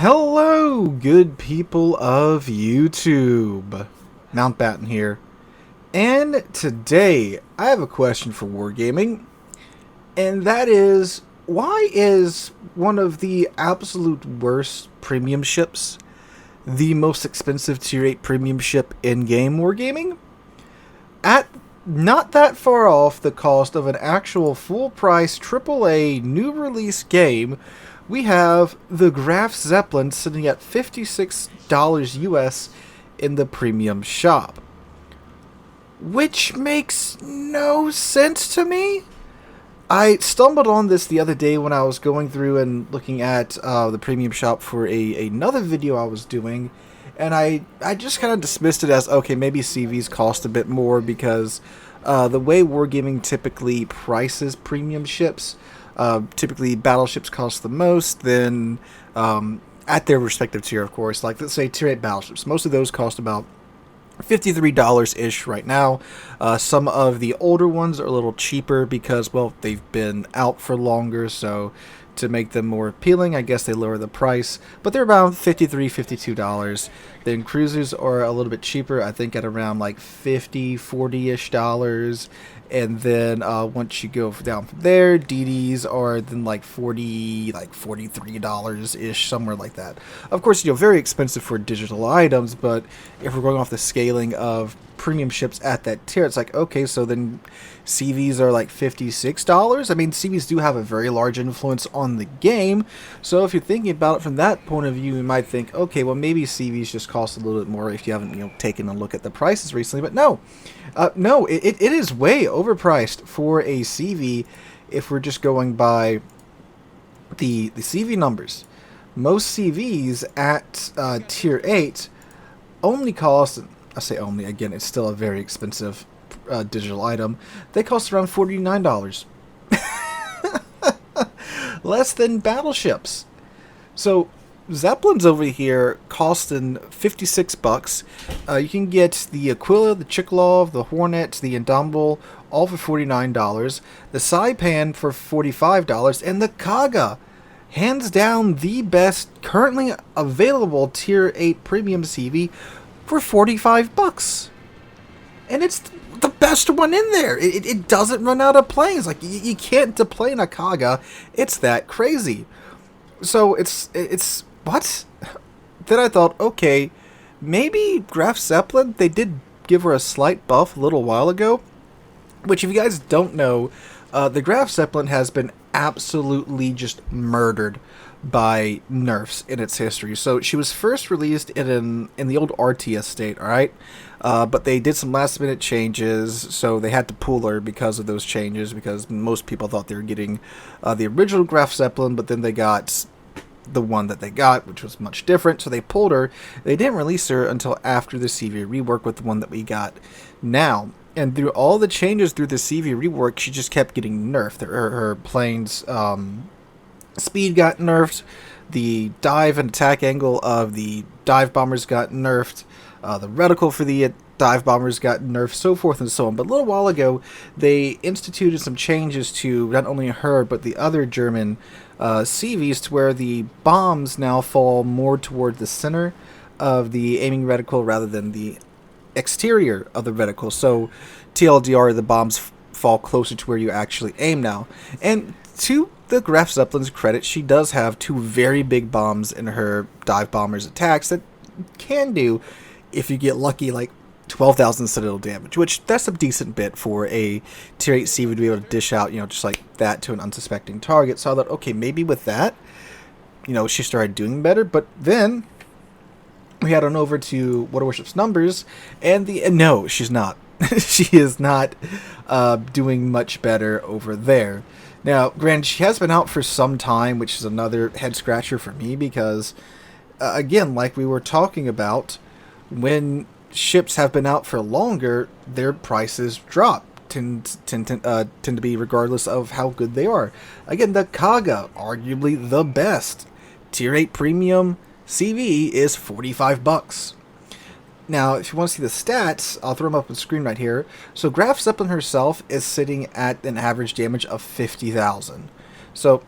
Hello, good people of YouTube. Mountbatten here. And today, I have a question for Wargaming. And that is, why is one of the absolute worst premium ships the most expensive Tier 8 premium ship in-game Wargaming? At not that far off the cost of an actual full-price AAA new release game, we have the Graf Zeppelin sitting at $56 US in the premium shop. Which makes no sense to me. I stumbled on this the other day when I was going through and looking at the premium shop for another video I was doing. And I just kind of dismissed it as, okay, maybe CVs cost a bit more because the way Wargaming typically prices premium ships, typically battleships cost the most, then at their respective tier, of course. Like, let's say Tier 8 battleships. Most of those cost about $53-ish right now. Some of the older ones are a little cheaper because, well, they've been out for longer, so to make them more appealing, I guess they lower the price. But they're around $53, $52. Then cruisers are a little bit cheaper, I think at around like $50, $40-ish dollars. And then once you go down from there, DDs are then like $43-ish, somewhere like that. Of course, very expensive for digital items, but if we're going off the scaling of premium ships at that tier, it's like, okay, so then CVs are like $56. I mean, CVs do have a very large influence on the game, so if you're thinking about it from that point of view, you might think, okay, well, maybe CVs just cost a little bit more if you haven't, taken a look at the prices recently. But no, it is way overpriced for a CV if we're just going by the CV numbers. Most CVs at Tier 8 only cost, I say only, again, it's still a very expensive digital item. They cost around $49. Less than battleships. So Zeppelins over here costing $56. You can get the Aquila, the Chickalov, the Hornet, the Indomitable, all for $49. The Saipan for $45, and the Kaga, hands down the best currently available Tier 8 premium CV, for $45. And it's the best one in there. It doesn't run out of planes. Like, you can't deplane a Kaga. It's that crazy. So it's what? Then I thought, okay, maybe Graf Zeppelin, they did give her a slight buff a little while ago. Which, if you guys don't know, the Graf Zeppelin has been absolutely just murdered by nerfs in its history. So she was first released in the old RTS state, alright? But they did some last minute changes, so they had to pull her because of those changes, because most people thought they were getting the original Graf Zeppelin, but then they got the one that they got, which was much different, so they pulled her. They didn't release her until after the CV rework with the one that we got now. And through all the changes through the CV rework, she just kept getting nerfed. Her plane's speed got nerfed. The dive and attack angle of the dive bombers got nerfed. The reticle for the dive bombers got nerfed, so forth and so on. But a little while ago, they instituted some changes to not only her, but the other German CVs, to where the bombs now fall more toward the center of the aiming reticle rather than the exterior of the reticle. So TLDR, the bombs fall closer to where you actually aim now. And to the Graf Zeppelin's credit, she does have two very big bombs in her dive bombers attacks that can do, if you get lucky, like 12,000 citadel damage, which that's a decent bit for a Tier 8 CV to be able to dish out, just like that to an unsuspecting target. So I thought, okay, maybe with that, she started doing better. But then we head on over to Warships numbers, and no, she's not. She is not doing much better over there. Now, granted, she has been out for some time, which is another head scratcher for me, because again, like we were talking about, when ships have been out for longer, their prices drop, tend to be regardless of how good they are. Again, the Kaga, arguably the best Tier 8 premium CV, is $45. Now, if you want to see the stats, I'll throw them up on the screen right here. So Graf Zeppelin herself is sitting at an average damage of 50,000. So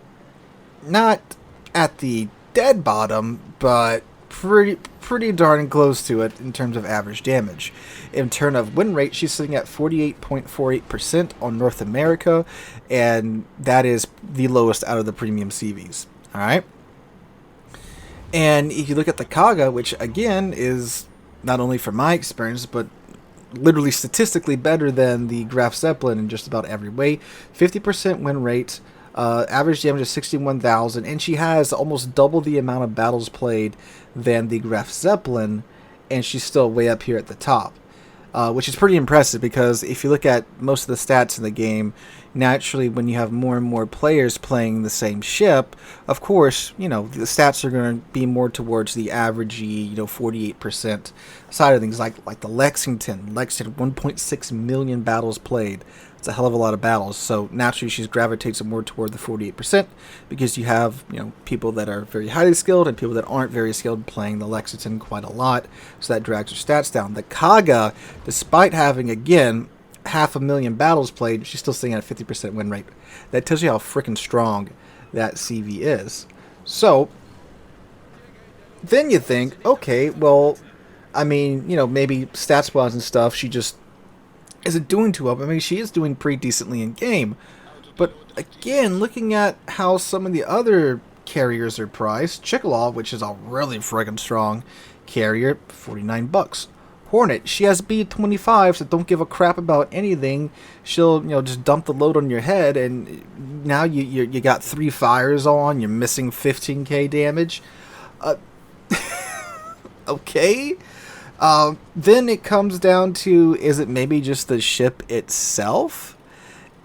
not at the dead bottom, but pretty darn close to it in terms of average damage. In terms of win rate, she's sitting at 48.48% on North America, and that is the lowest out of the premium CVs. All right. And if you look at the Kaga, which again is not only from my experience, but literally statistically better than the Graf Zeppelin in just about every way, 50% win rate, average damage of 61,000, and she has almost double the amount of battles played than the Graf Zeppelin, and she's still way up here at the top. Which is pretty impressive, because if you look at most of the stats in the game, naturally when you have more and more players playing the same ship, of course, the stats are going to be more towards the averagey, 48% side of things, like the Lexington, 1.6 million battles played. It's a hell of a lot of battles, so naturally she gravitates more toward the 48%, because you have people that are very highly skilled and people that aren't very skilled playing the Lexington quite a lot, so that drags her stats down. The Kaga, despite having again 500,000 battles played, she's still sitting at a 50% win rate. That tells you how freaking strong that CV is. So then you think, okay, well, I mean, maybe stats-wise and stuff, she just isn't doing too well. I mean, she is doing pretty decently in game. But again, looking at how some of the other carriers are priced, Chickalov, which is a really friggin' strong carrier, $49. Hornet, she has B25, so don't give a crap about anything. She'll, just dump the load on your head, and now you got 3 fires on, you're missing 15k damage. Okay. Then it comes down to, is it maybe just the ship itself?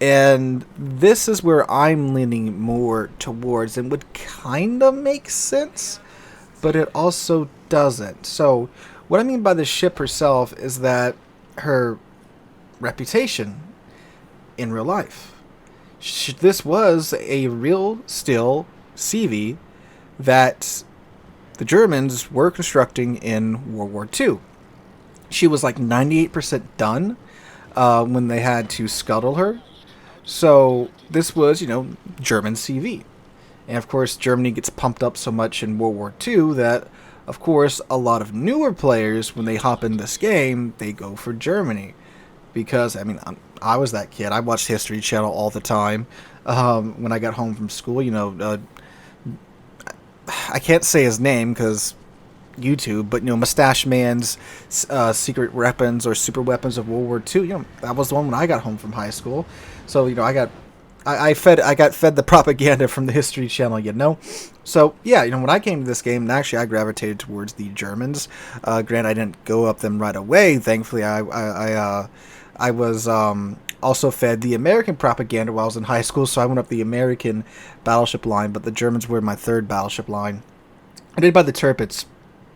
And this is where I'm leaning more towards, and would kind of make sense, but it also doesn't. So what I mean by the ship herself is that her reputation in real life. This was a real steel CV that the Germans were constructing in World War II. She was like 98% done when they had to scuttle her. So this was, German CV. And of course, Germany gets pumped up so much in World War II that, of course, a lot of newer players, when they hop in this game, they go for Germany. Because, I mean, I was that kid. I watched History Channel all the time. When I got home from school, I can't say his name because YouTube, but Mustache Man's secret weapons or super weapons of World War II. That was the one when I got home from high school. So I got fed the propaganda from the History Channel. So yeah, when I came to this game, and actually I gravitated towards the Germans. Granted, I didn't go up them right away. Thankfully, I was also fed the American propaganda while I was in high school, so I went up the American battleship line, but the Germans were my third battleship line. I did buy the Tirpitz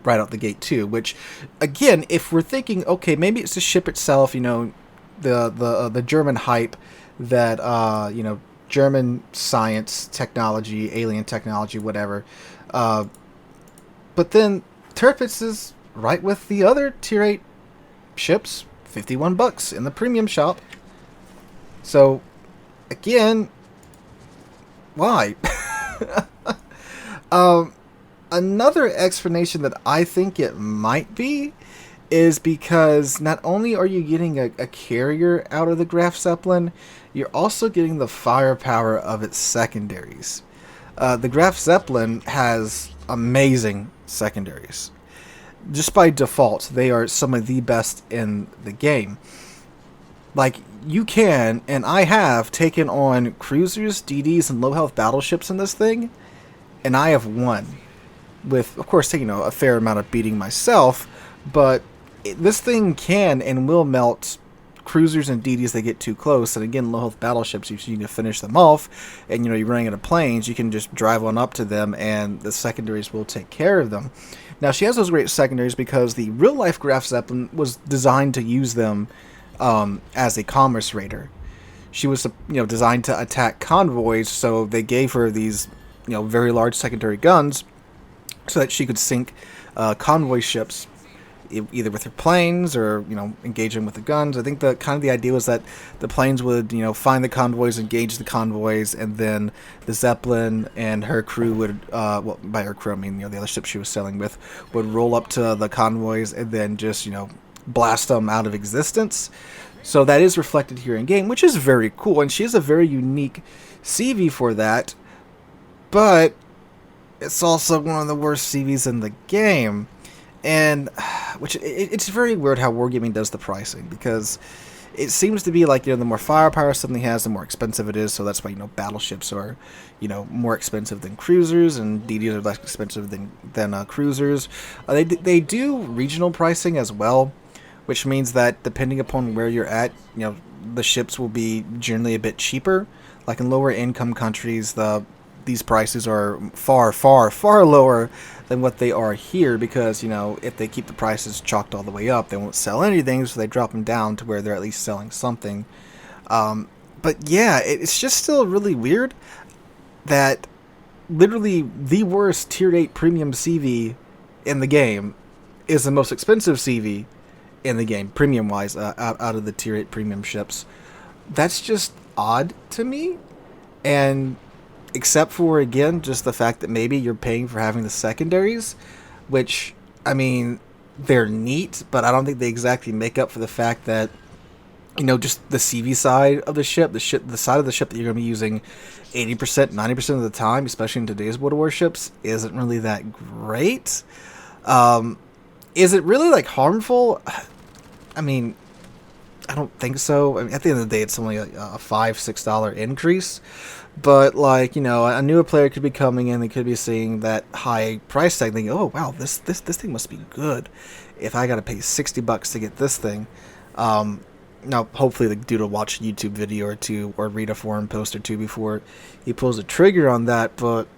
right out the gate too, which, again, if we're thinking, okay, maybe it's the ship itself, the German hype that, German science, technology, alien technology, whatever. But then Tirpitz is right with the other Tier 8 ships, $51 in the premium shop. So, again, why? Another explanation that I think it might be is because not only are you getting a carrier out of the Graf Zeppelin, you're also getting the firepower of its secondaries. The Graf Zeppelin has amazing secondaries. Just by default, they are some of the best in the game. Like, you can, and I have, taken on cruisers, DDs, and low-health battleships in this thing, and I have won. With, of course, taking a fair amount of beating myself, but this thing can and will melt cruisers and DDs that get too close. And again, low-health battleships, if you can finish them off, and you're running out of planes, you can just drive on up to them, and the secondaries will take care of them. Now, she has those great secondaries because the real-life Graf Zeppelin was designed to use them as a commerce raider. She was, designed to attack convoys, so they gave her these, very large secondary guns so that she could sink convoy ships either with your planes or, you know, engaging with the guns. I think the kind of the idea was that the planes would, you know, find the convoys, engage the convoys, and then the Zeppelin and her crew would, well, by her crew I mean, you know, the other ship she was sailing with, would roll up to the convoys and then just, you know, blast them out of existence. So that is reflected here in game, which is very cool, and she has a very unique CV for that, but it's also one of the worst CVs in the game. And which it's very weird how Wargaming does the pricing, because it seems to be like, you know, the more firepower something has, the more expensive it is. So that's why, you know, battleships are, you know, more expensive than cruisers, and DDs are less expensive than cruisers. They do regional pricing as well, which means that depending upon where you're at, you know, the ships will be generally a bit cheaper. Like in lower income countries, these prices are far, far, far lower than what they are here, because, you know, if they keep the prices chalked all the way up, they won't sell anything, so they drop them down to where they're at least selling something. But yeah, it's just still really weird that literally the worst Tier 8 premium CV in the game is the most expensive CV in the game, premium-wise, out of the Tier 8 premium ships. That's just odd to me, and except for, again, just the fact that maybe you're paying for having the secondaries, which, I mean, they're neat, but I don't think they exactly make up for the fact that, you know, just the CV side of the ship, the side of the ship that you're going to be using 80%, 90% of the time, especially in today's World of Warships, isn't really that great. Is it really, like, harmful? I mean, I don't think so. I mean, at the end of the day, it's only a $5, $6 increase. But, like, you know, a newer player could be coming in, they could be seeing that high price tag, thinking, oh, wow, this thing must be good if I gotta pay $60 to get this thing. Now, hopefully the dude will watch a YouTube video or two, or read a forum post or two before he pulls a trigger on that, but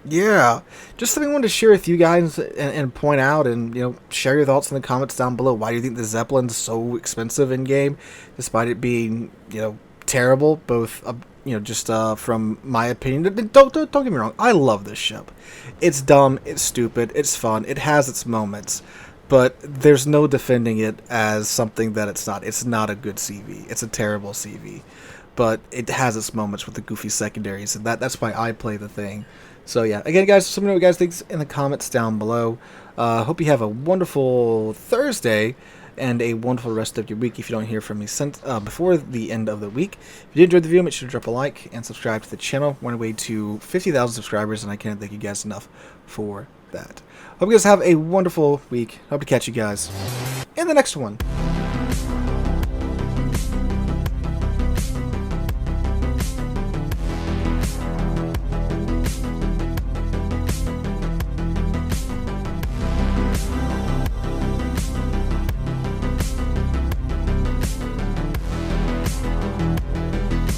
yeah, just something I wanted to share with you guys and point out, and, you know, share your thoughts in the comments down below. Why do you think the Zeppelin's so expensive in game, despite it being, you know, terrible, both, you know, just from my opinion. Don't get me wrong, I love this ship. It's dumb, it's stupid, it's fun, it has its moments, but there's no defending it as something that it's not. It's not a good CV. It's a terrible CV, but it has its moments with the goofy secondaries, and that's why I play the thing. So yeah, again, guys, let me know what you guys think in the comments down below. Hope you have a wonderful Thursday and a wonderful rest of your week if you don't hear from me before the end of the week. If you did enjoy the video, make sure to drop a like and subscribe to the channel. We're on our way to 50,000 subscribers, and I can't thank you guys enough for that. Hope you guys have a wonderful week. Hope to catch you guys in the next one.